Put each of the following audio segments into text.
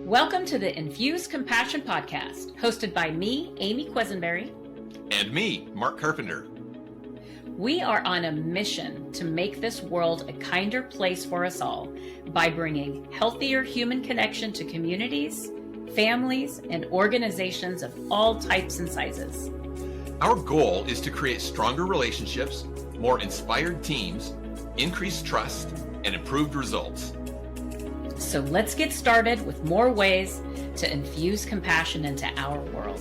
Welcome to the Infuse Compassion podcast, hosted by me, Amy Quisenberry. And me, Mark Carpenter. We are on a mission to make this world a kinder place for us all by bringing healthier human connection to communities, families, and organizations of all types and sizes. Our goal is to create stronger relationships, more inspired teams, increased trust, and improved results. So let's get started with more ways to infuse compassion into our world.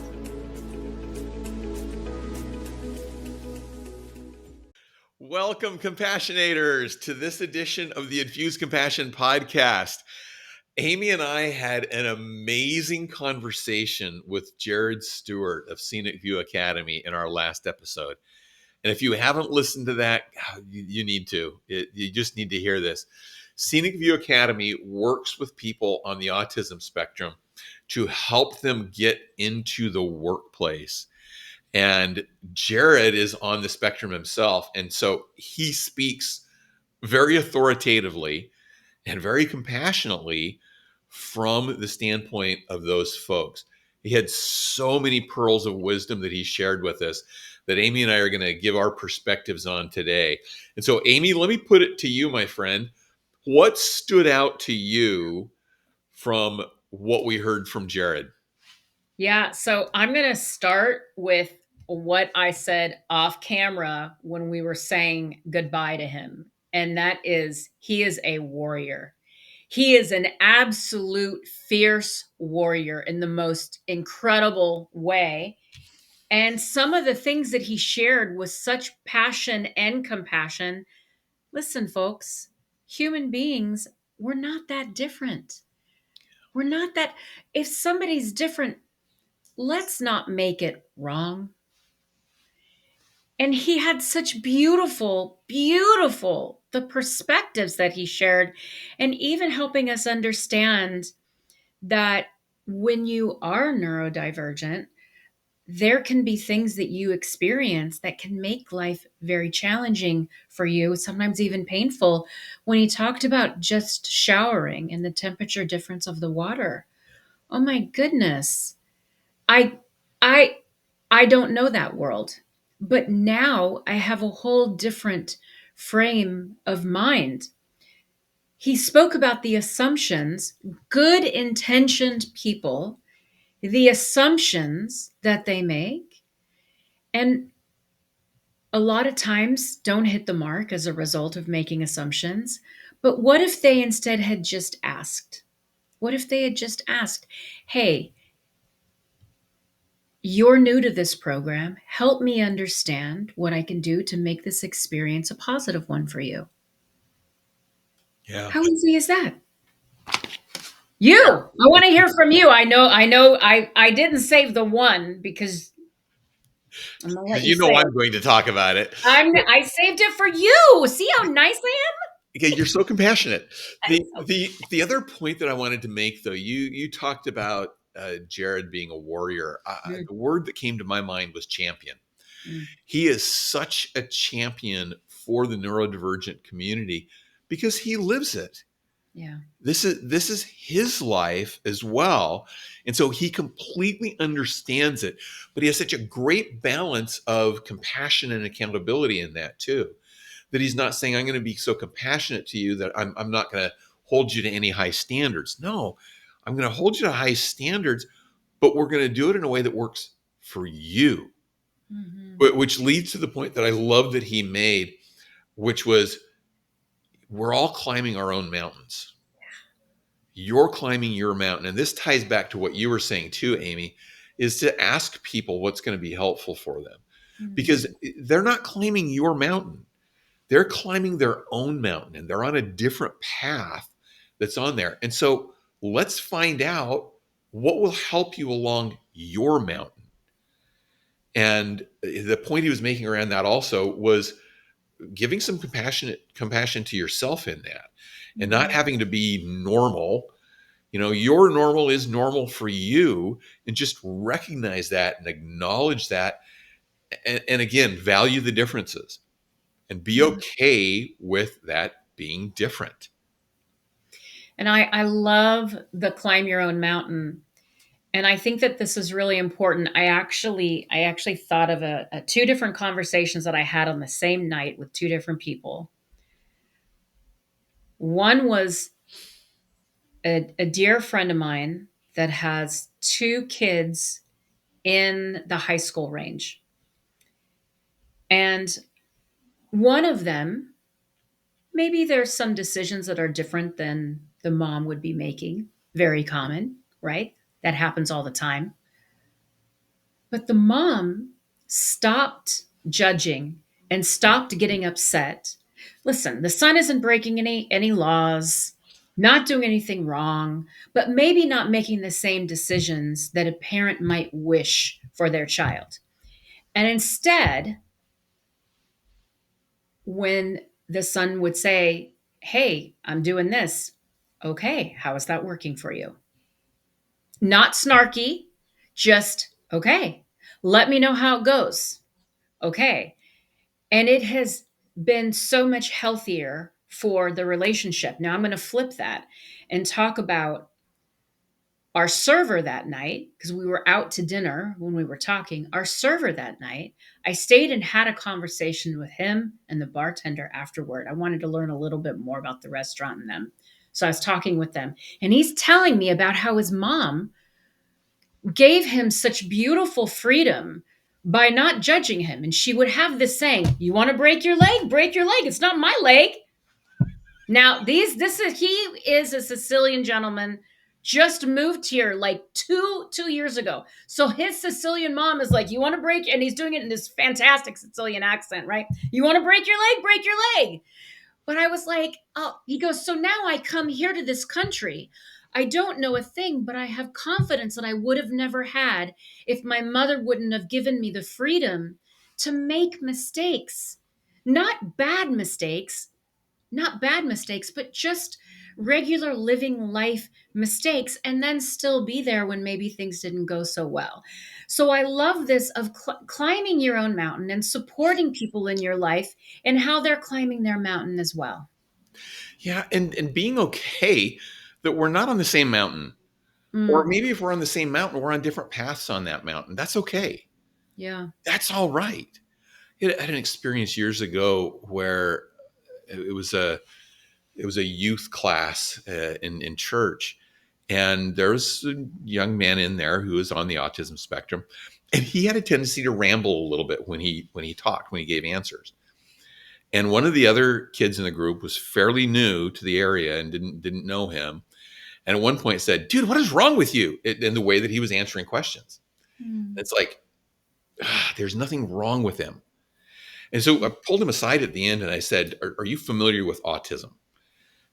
Welcome, Compassionators, to this edition of the Infuse Compassion podcast. Amy and I had an amazing conversation with Jared Stewart of ScenicView Academy in our last episode. And if you haven't listened to that, you need to. You just need to hear this. ScenicView Academy works with people on the autism spectrum to help them get into the workplace. And Jared is on the spectrum himself. And so he speaks very authoritatively and very compassionately from the standpoint of those folks. He had so many pearls of wisdom that he shared with us that Amy and I are going to give our perspectives on today. And so, Amy, let me put it to you, my friend. What stood out to you from what we heard from Jared? Yeah, so I'm going to start with what I said off camera when we were saying goodbye to him. And that is, he is a warrior. He is an absolute fierce warrior in the most incredible way. And some of the things that he shared with such passion and compassion. Listen, folks, human beings, we're not that different. We're not that. If somebody's different, let's not make it wrong. And he had such beautiful the perspectives that he shared, and even helping us understand that when you are neurodivergent, there can be things that you experience that can make life very challenging for you, sometimes even painful. When he talked about just showering and the temperature difference of the water, oh my goodness. I don't know that world, but now I have a whole different frame of mind. He spoke about the assumptions, good intentioned people, the assumptions that they make, and a lot of times don't hit the mark as a result of making assumptions. But what if they instead had just asked? What if they had just asked, hey, you're new to this program. Help me understand what I can do to make this experience a positive one for you. Yeah. How easy is that? You, I want to hear from you. I know. I didn't save the one because I'm gonna let you I'm going to talk about it. I saved it for you. See how nice I am? Okay, you're so compassionate. The other point that I wanted to make, though, you talked about Jared being a warrior. The word that came to my mind was champion. He is such a champion for the neurodivergent community because he lives it. Yeah. This is his life as well. And so he completely understands it, but he has such a great balance of compassion and accountability in that too, that he's not saying, I'm going to be so compassionate to you that I'm not going to hold you to any high standards. No, I'm going to hold you to high standards, but we're going to do it in a way that works for you, which leads to the point that I love that he made, which was, we're all climbing our own mountains. You're climbing your mountain. And this ties back to what you were saying too, Amy, is to ask people what's going to be helpful for them. Because they're not climbing your mountain. They're climbing their own mountain, and they're on a different path that's on there. And so let's find out what will help you along your mountain. And the point he was making around that also was giving some compassion to yourself in that, and not having to be normal. Your normal is normal for you, and just recognize that and acknowledge that. And again, value the differences and be okay with that being different. And I love the climb your own mountain. And I think that this is really important. I actually thought of a two different conversations that I had on the same night with two different people. One was a dear friend of mine that has two kids in the high school range. And one of them, maybe there's some decisions that are different than the mom would be making. Very common, right? That happens all the time. But the mom stopped judging and stopped getting upset. Listen, the son isn't breaking any laws, not doing anything wrong, but maybe not making the same decisions that a parent might wish for their child. And instead, when the son would say, "Hey, I'm doing this." "Okay, how is that working for you?" Not snarky, just, "Okay, let me know how it goes." "Okay." And it has been so much healthier for the relationship. Now I'm going to flip that and talk about our server that night, because we were out to dinner when we were talking. Our server that night, I stayed and had a conversation with him and the bartender afterward. I wanted to learn a little bit more about the restaurant and them. So I was talking with them, and he's telling me about how his mom gave him such beautiful freedom by not judging him. And she would have this saying, "You want to break your leg? Break your leg. It's not my leg." Now, he is a Sicilian gentleman, just moved here like two years ago. So his Sicilian mom is like, "You want to break," and he's doing it in this fantastic Sicilian accent, right? "You want to break your leg? Break your leg." But I was like, "Oh," he goes, "So now I come here to this country. I don't know a thing, but I have confidence that I would have never had if my mother wouldn't have given me the freedom to make mistakes. Not bad mistakes, not bad mistakes, but just regular living life mistakes, and then still be there when maybe things didn't go so well." So I love this of climbing your own mountain and supporting people in your life and how they're climbing their mountain as well. Yeah, and being okay that we're not on the same mountain. Or Mm, maybe if we're on the same mountain, we're on different paths on that mountain. That's okay. yeah. That's all right. I had an experience years ago where it was a youth class in church, and there was a young man in there who was on the autism spectrum, and he had a tendency to ramble a little bit when he talked, when he gave answers. And one of the other kids in the group was fairly new to the area and didn't know him, and at one point said, "Dude, what is wrong with you?" In the way that he was answering questions. Mm, It's like, there's nothing wrong with him. And so I pulled him aside at the end and I said, are you familiar with autism?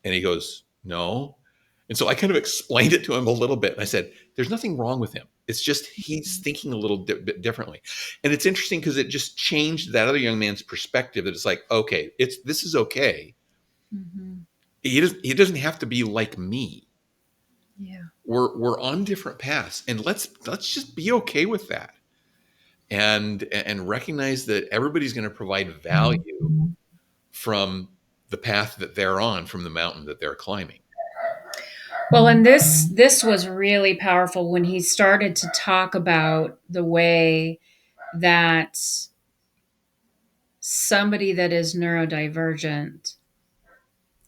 And he goes, "No." And so I kind of explained it to him a little bit. And I said, there's nothing wrong with him. It's just he's thinking a little bit differently. And it's interesting because it just changed that other young man's perspective, that it's like, okay, this is okay. mhm. He doesn't have to be like me. Yeah. We're on different paths, and let's just be okay with that, and recognize that everybody's going to provide value from the path that they're on, from the mountain that they're climbing. Well, and this was really powerful when he started to talk about the way that somebody that is neurodivergent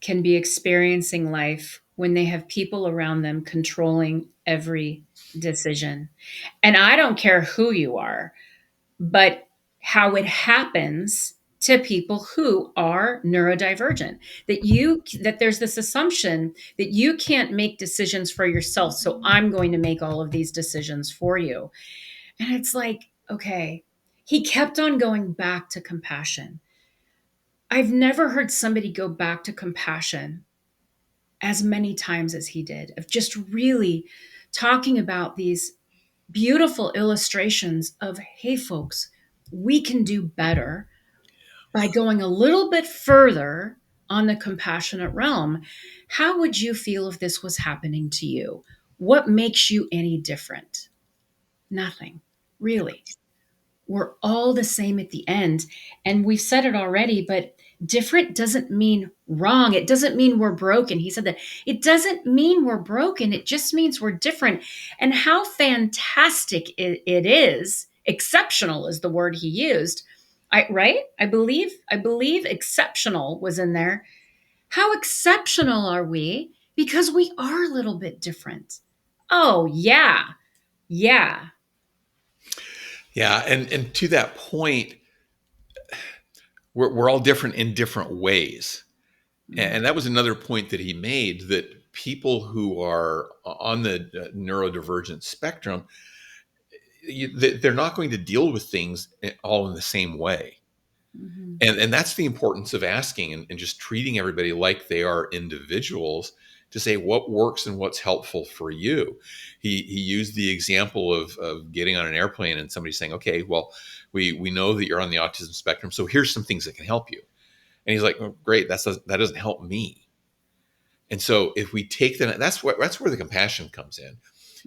can be experiencing life when they have people around them controlling every decision. And I don't care who you are, but how it happens to people who are neurodivergent, that there's this assumption that you can't make decisions for yourself, so I'm going to make all of these decisions for you. And it's like, okay, he kept on going back to compassion. I've never heard somebody go back to compassion as many times as he did, of just really talking about these beautiful illustrations of, hey, folks, we can do better by going a little bit further on the compassionate realm. How would you feel if this was happening to you? What makes you any different? Nothing, really. We're all the same at the end. And we've said it already, but Different doesn't mean wrong. It doesn't mean we're broken. He said that. It doesn't mean we're broken. It just means we're different. And how fantastic it is. Exceptional is the word he used. Right? I believe exceptional was in there. How exceptional are we? Because we are a little bit different. Oh, yeah. Yeah. Yeah, and to that point, we're all different in different ways. Mm-hmm. And that was another point that he made, that people who are on the neurodivergent spectrum, they're not going to deal with things all in the same way. Mm-hmm. And that's the importance of asking and just treating everybody like they are individuals, to say what works and what's helpful for you. He used the example of getting on an airplane and somebody saying, okay, well, we know that you're on the autism spectrum, so here's some things that can help you. And he's like, oh, great, that doesn't help me. And so if we take that, that's where the compassion comes in,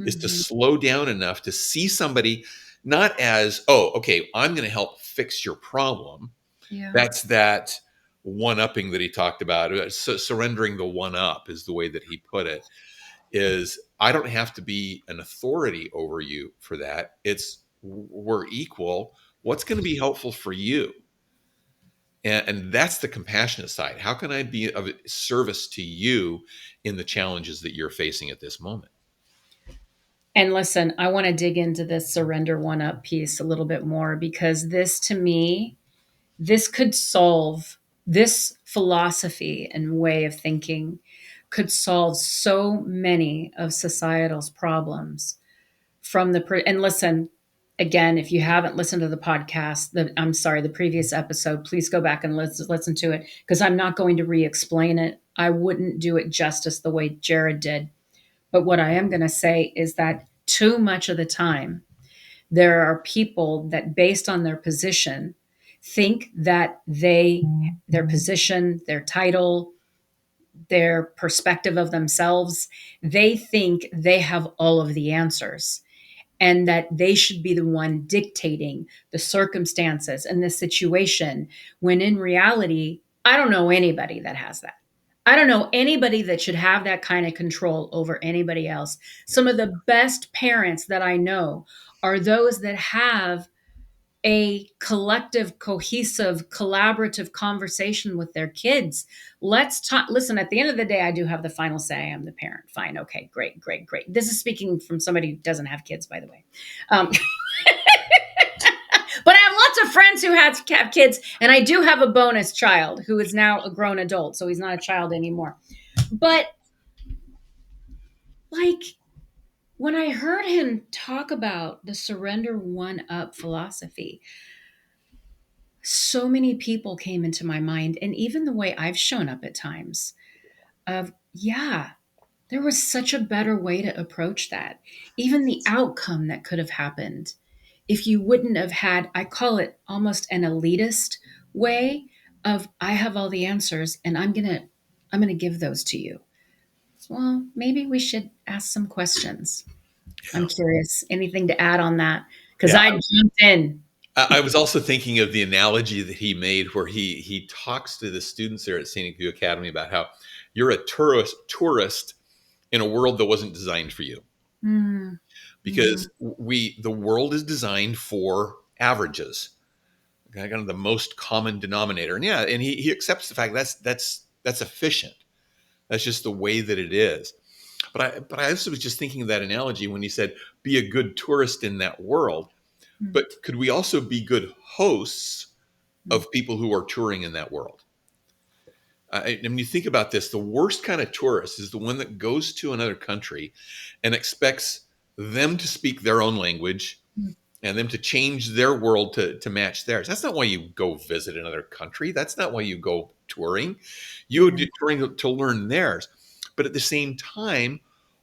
is to Mm-hmm. slow down enough to see somebody not as, oh, okay, I'm going to help fix your problem. Yeah. That's that one upping that he talked about. Surrendering the one up is the way that he put it. Is, I don't have to be an authority over you for that. It's, we're equal. What's going to be helpful for you? And that's the compassionate side. How can I be of service to you in the challenges that you're facing at this moment? And listen, I want to dig into this surrender one up piece a little bit more, because this, to me, this could solve, this philosophy and way of thinking could solve so many of societal's problems from and listen, again, if you haven't listened to the podcast, I'm sorry, the previous episode, please go back and listen to it, because I'm not going to re-explain it. I wouldn't do it justice the way Jared did. But what I am going to say is that too much of the time, there are people that, based on their position, think that their position, their title, their perspective of themselves, they think they have all of the answers, and that they should be the one dictating the circumstances and the situation, when in reality, I don't know anybody that has that. I don't know anybody that should have that kind of control over anybody else. Some of the best parents that I know are those that have a collective, cohesive, collaborative conversation with their kids. Let's talk. Listen, at the end of the day, I do have the final say. I'm the parent. Fine. Okay. Great. Great. Great. This is speaking from somebody who doesn't have kids, by the way. Um, but I have lots of friends who have kids, and I do have a bonus child who is now a grown adult. So he's not a child anymore. But like, when I heard him talk about the surrender one up philosophy, so many people came into my mind, and even the way I've shown up at times, of, yeah, there was such a better way to approach that. Even the outcome that could have happened if you wouldn't have had, I call it almost an elitist way of, I have all the answers and I'm going to give those to you. Well, maybe we should ask some questions. Yeah. I'm curious. Anything to add on that? Because Yeah. I jumped in. I was also thinking of the analogy that he made, where he talks to the students there at ScenicView Academy about how you're a tourist in a world that wasn't designed for you. Mm, mhm, Because the world is designed for averages, kind of the most common denominator. And yeah, and he accepts the fact that's efficient. That's just the way that it is. But I also was just thinking of that analogy when he said, be a good tourist in that world. mm, But could we also be good hosts mm, of people who are touring in that world? And when you think about this, the worst kind of tourist is the one that goes to another country and expects them to speak their own language mm. and them to change their world to match theirs. That's not why you go visit another country. That's not why you go touring. You Yeah. do touring to learn theirs. But at the same time,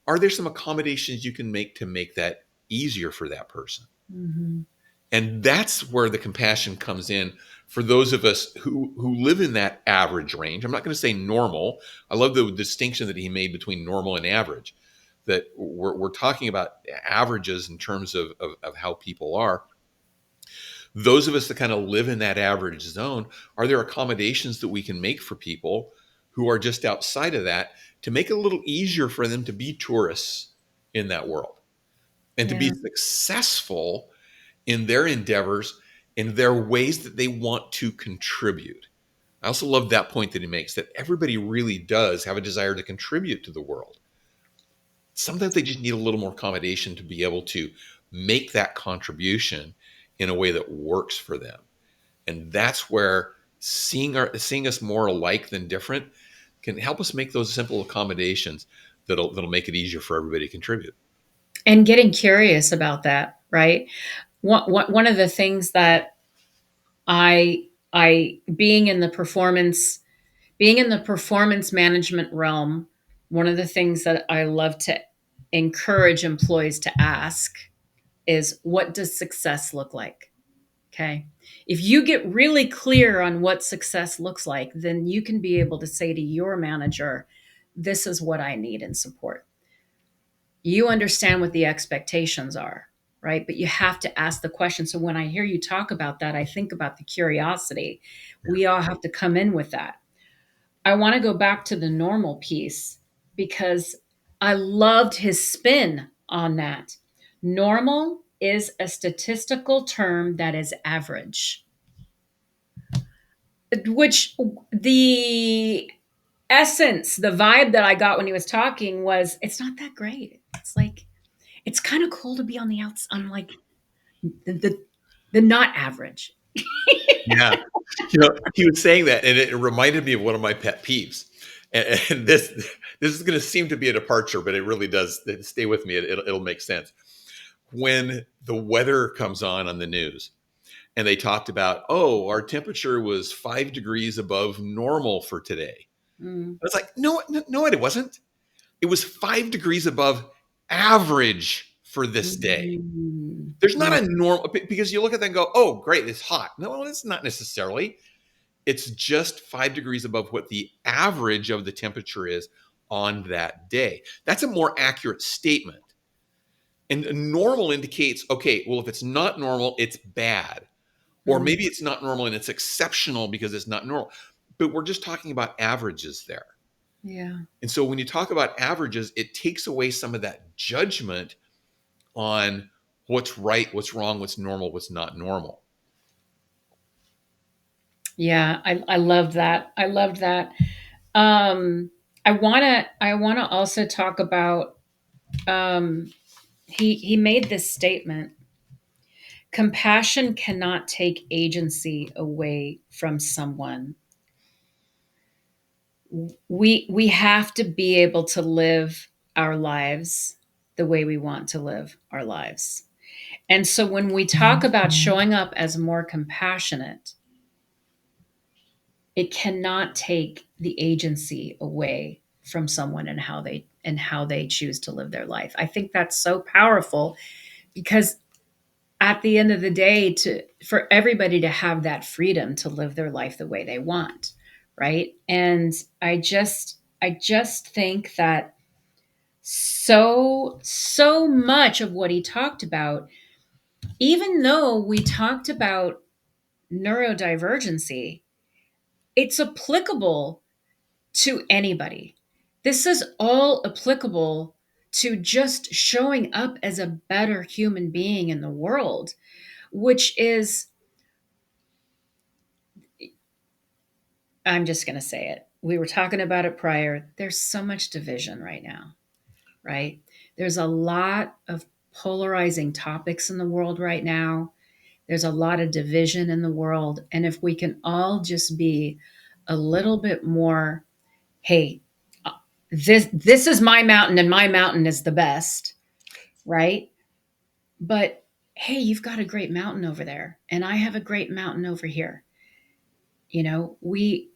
are there some accommodations you can make to make that easier for that person? Mhm. And that's where the compassion comes in for those of us who live in that average range. I'm not going to say normal. I love the distinction that he made between normal and average, that we're talking about averages in terms of how people are. Those of us that kind of live in that average zone, are there accommodations that we can make for people who are just outside of that to make it a little easier for them to be tourists in that world and to be Yeah. successful in their endeavors, in their ways that they want to contribute? I also love that point that he makes, that everybody really does have a desire to contribute to the world. Sometimes they just need a little more accommodation to be able to make that contribution in a way that works for them. And that's where seeing us more alike than different can help us make those simple accommodations that'll make it easier for everybody to contribute. And getting curious about that, right? One of the things that I being in the performance management realm, one of the things that I love to encourage employees to ask is, what does success look like? Okay. If you get really clear on what success looks like, then you can be able to say to your manager, this is what I need in support. You understand what the expectations are, right? But you have to ask the question. So when I hear you talk about that, I think about the curiosity. Yeah. We all have to come in with that. I want to go back to the normal piece because I loved his spin on that. Normal is a statistical term that is average, which the essence, the vibe that I got when he was talking was, it's not that great. It's like, it's kind of cool to be on the outs on like the not average. Yeah. He was saying that, and it reminded me of one of my pet peeves. And this is going to seem to be a departure, but it really does. Stay with me. It'll make sense. When the weather comes on the news, and they talked about, oh, our temperature was 5 degrees above normal for today. Mm. I was like, no, no, no, it wasn't. It was 5 degrees above average for this day. Mm. There's not Yeah. a normal, because you look at that and go, oh, great, it's hot. No, it's not necessarily. It's just 5 degrees above what the average of the temperature is on that day. That's a more accurate statement. And normal indicates, okay, well, if it's not normal, it's bad. Or Mm. maybe it's not normal and it's exceptional because it's not normal. But we're just talking about averages there. Yeah. And so when you talk about averages, it takes away some of that judgment on what's right, what's wrong, what's normal, what's not normal. Yeah. I love that. I love that. Um, I wanna also talk about, um, he made this statement: compassion cannot take agency away from someone. We have to be able to live our lives the way we want to live our lives. And so when we talk about showing up as more compassionate, it cannot take the agency away from someone and how they choose to live their life. I think that's so powerful because at the end of the day, to for everybody to have that freedom to live their life the way they want, right? And I just think that so much of what he talked about, even though we talked about neurodivergency, it's applicable to anybody. This is all applicable to just showing up as a better human being in the world, which is, I'm just going to say it. We were talking about it prior. There's so much division right now, right? There's a lot of polarizing topics in the world right now. There's a lot of division in the world. And if we can all just be a little bit more, hey, this is my mountain and my mountain is the best, right? But hey, you've got a great mountain over there and I have a great mountain over here. You know, we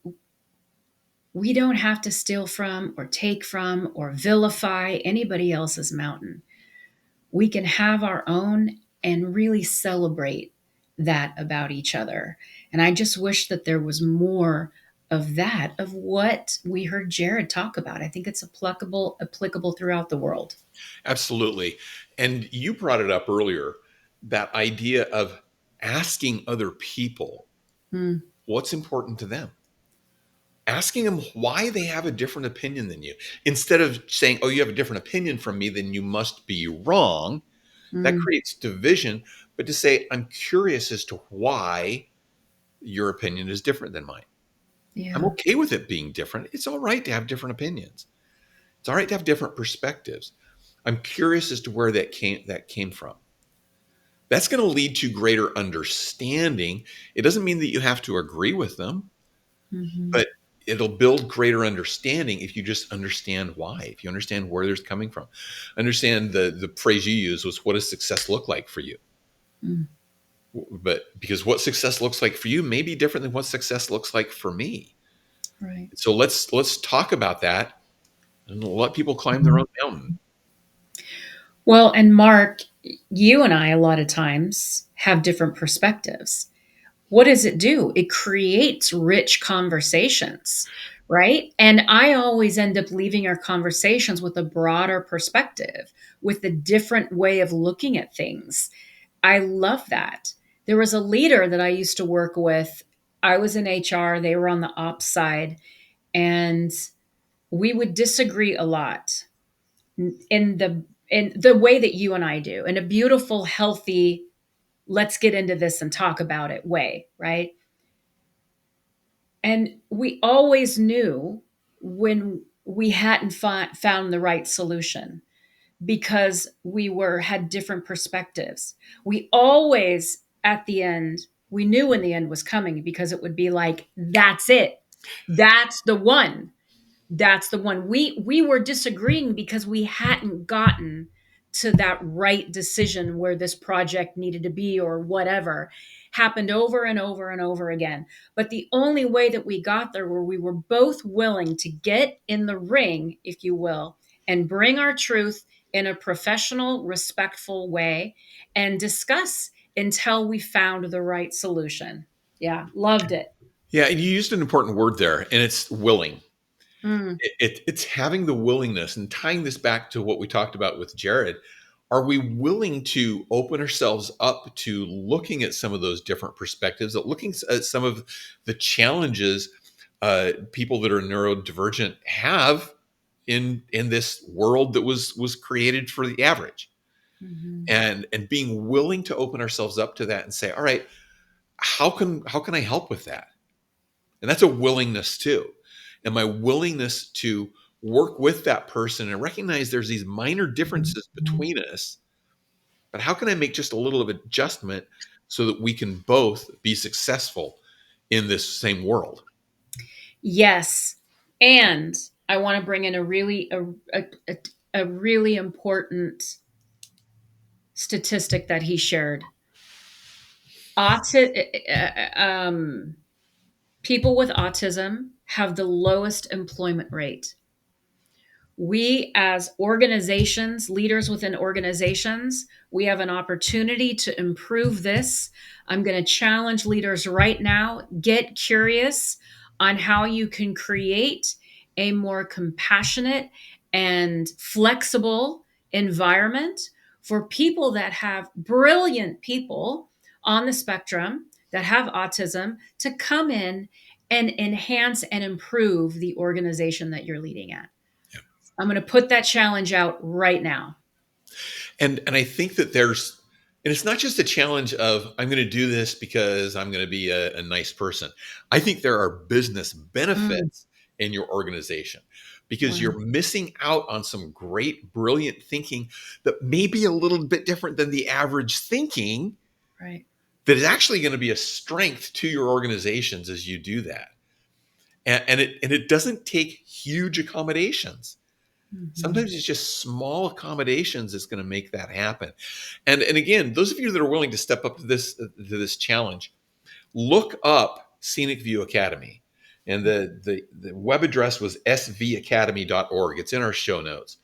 don't have to steal from or take from or vilify anybody else's mountain. We can have our own and really celebrate that about each other. And I just wish that there was more of that, of what we heard Jared talk about. I think it's applicable throughout the world. Absolutely. And you brought it up earlier, that idea of asking other people Mm. what's important to them, asking them why they have a different opinion than you, instead of saying, oh, you have a different opinion from me, then you must be wrong. That Mm. creates division. But to say, I'm curious as to why your opinion is different than mine. I'm Yeah. okay with it being different. It's all right to have different opinions. It's all right to have different perspectives. I'm curious as to where that came from. That's going to lead to greater understanding. It doesn't mean that you have to agree with them, Hmm. but it'll build greater understanding if you just understand why, if you understand where there's coming from. Understand the phrase you used was, what does success look like for you? Mm. But because what success looks like for you may be different than what success looks like for me. Right. So let's talk about that and let people climb their own mountain. Well, and Mark, you and I, a lot of times, have different perspectives. What does it do? It creates rich conversations, right? And I always end up leaving our conversations with a broader perspective, with a different way of looking at things. I love that. There was a leader that I used to work with. I was in HR, they were on the ops side, and we would disagree a lot in the way that you and I do, in a beautiful, healthy, let's get into this and talk about it way, right? And we always knew when we hadn't found the right solution because we were had different perspectives. We always at the end, we knew when the end was coming because it would be like, that's it. That's the one. That's the one. We were disagreeing because we hadn't gotten to that right decision where this project needed to be or whatever. Happened over and over and over again. But the only way that we got there were we were both willing to get in the ring, if you will, and bring our truth in a professional, respectful way and discuss until we found the right solution. Yeah, loved it. Yeah, and you used an important word there, and it's willing. Mm. It's having the willingness, and tying this back to what we talked about with Jared. Are we willing to open ourselves up to looking at some of those different perspectives, at looking at some of the challenges people that are neurodivergent have in this world that was created for the average, Mhm. and being willing to open ourselves up to that and say, all right, how can I help with that? And that's a willingness too. And my willingness to work with that person and recognize there's these minor differences between us, but how can I make just a little of adjustment so that we can both be successful in this same world? Yes. And I want to bring in a really important statistic that he shared. Um, People with autism have the lowest employment rate. We as organizations, leaders within organizations, we have an opportunity to improve this. I'm going to challenge leaders right now, get curious on how you can create a more compassionate and flexible environment for people that have brilliant people on the spectrum that have autism to come in and enhance and improve the organization that you're leading at. I'm going to put that challenge out right now. And I think that there's, and it's not just a challenge of, I'm going to do this because I'm going to be a nice person. I think there are business Mm, benefits in your organization because wow. you're missing out on some great, brilliant thinking that may be a little bit different than the average thinking, Right. that is actually going to be a strength to your organizations as you do that. And it doesn't take huge accommodations. Hmm. Sometimes it's just small accommodations that's going to make that happen. And again, those of you that are willing to step up to this challenge, look up Scenic View Academy. And the web address was svacademy.org. It's in our show notes.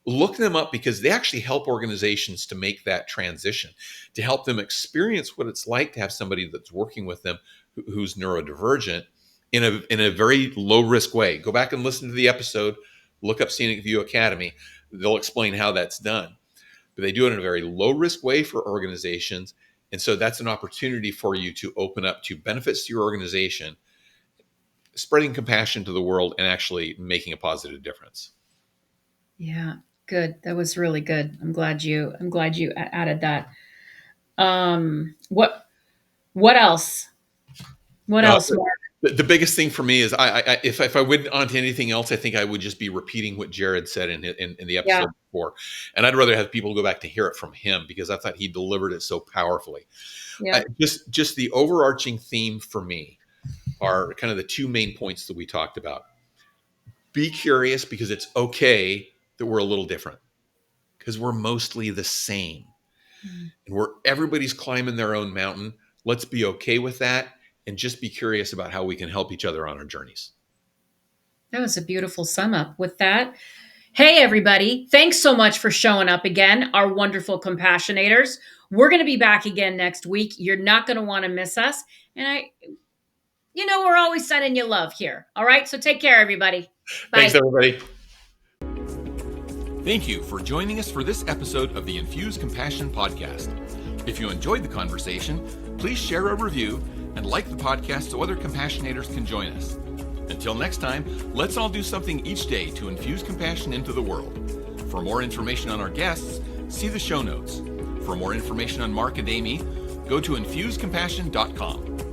Look them up because they actually help organizations to make that transition, to help them experience what it's like to have somebody that's working with them who's neurodivergent in a very low risk way. Go back and listen to the episode, look up Scenic View Academy. They'll explain how that's done. But they do it in a very low risk way for organizations, And so that's an opportunity for you to open up to benefits to your organization, spreading compassion to the world, and actually making a positive difference. Yeah, good. That was really good. I'm glad you added that. What else? What Uh, else, Mark? the biggest thing for me is if I went on to anything else, I think I would just be repeating what Jared said in the Yeah, episode before. And I'd rather have people go back to hear it from him because I thought he delivered it so powerfully. yeah. Just the overarching theme for me are kind of the two main points that we talked about. Be curious because it's okay that we're a little different because we're mostly the same. Mm. And where everybody's climbing their own mountain, let's be okay with that and just be curious about how we can help each other on our journeys. That was a beautiful sum up. With that, hey, everybody, thanks so much for showing up again, our wonderful compassionators. We're going to be back again next week. You're not going to want to miss us. And we're always sending you love here. All right. So take care, everybody. Thanks, Bye. everybody. Thank you for joining us for this episode of the Infuse Compassion podcast. If you enjoyed the conversation, please share a review and like the podcast so other compassionators can join us. Until next time, let's all do something each day to infuse compassion into the world. For more information on our guests, see the show notes. For more information on Mark and Amy, go to infusecompassion.com.